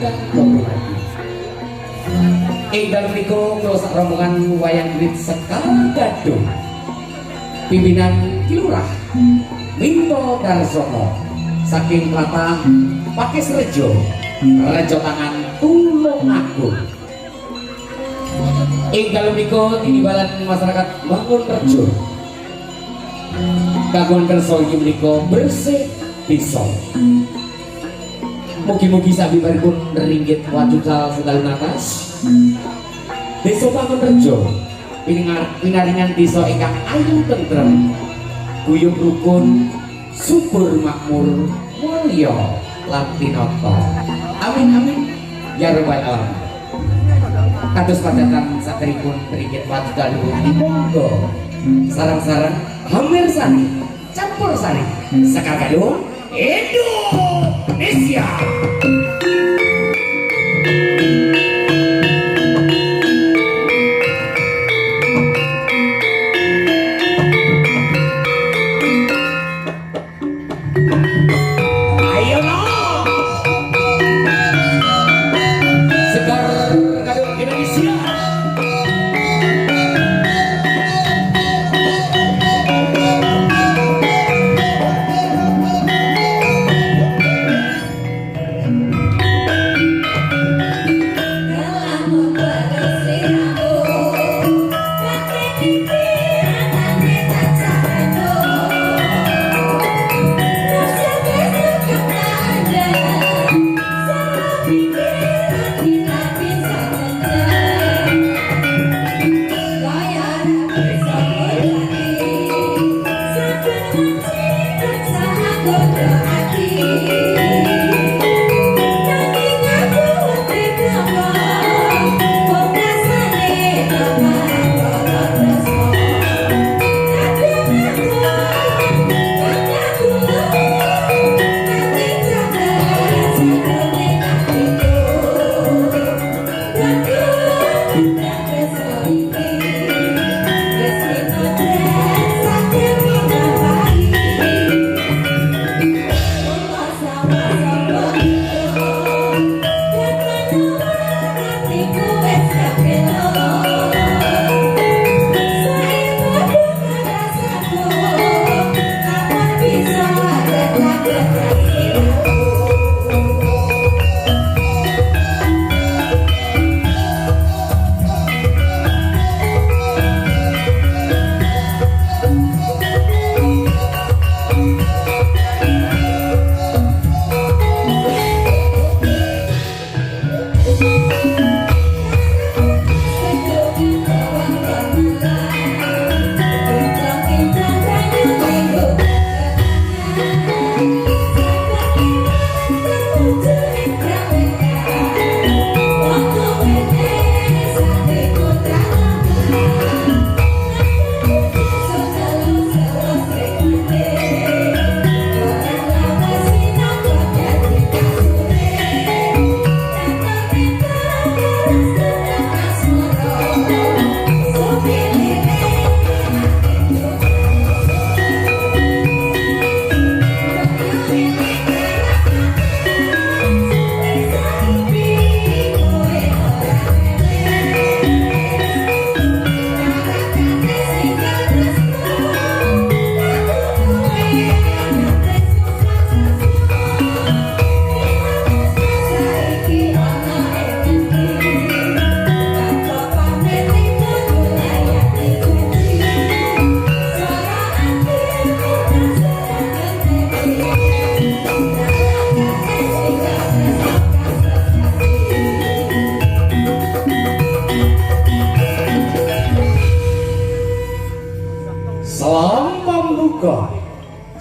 ingkang kula lagi. Ing dalem niku kula sak rombongan wayang wit Sekar Gadung. Pimpinan Kilurah Minto Darsono saking Tlatah Pakis Rejo, Rejo Tangan Tulung Agung. Ing dalem niku tinibalan masyarakat Bangun Rejo. Kagungan kersa iki menika bersih bisa. Mugi-mugi sabibaripun ringgit wajucal sedalun atas. Desa Bangun Rejo pinaringan desa ingkang ayu tentrem, guyub rukun, subur makmur, mulya lan tinata. Amin amin ya rabbal alamin. Kados padatan saderipun ringgit wajucal monggo sarang-sarang hampir sari campur sari Sekar Gadung Indonesia.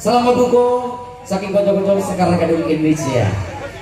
Selamat buka saking kocok-kocok Sekar Gadung Indonesia.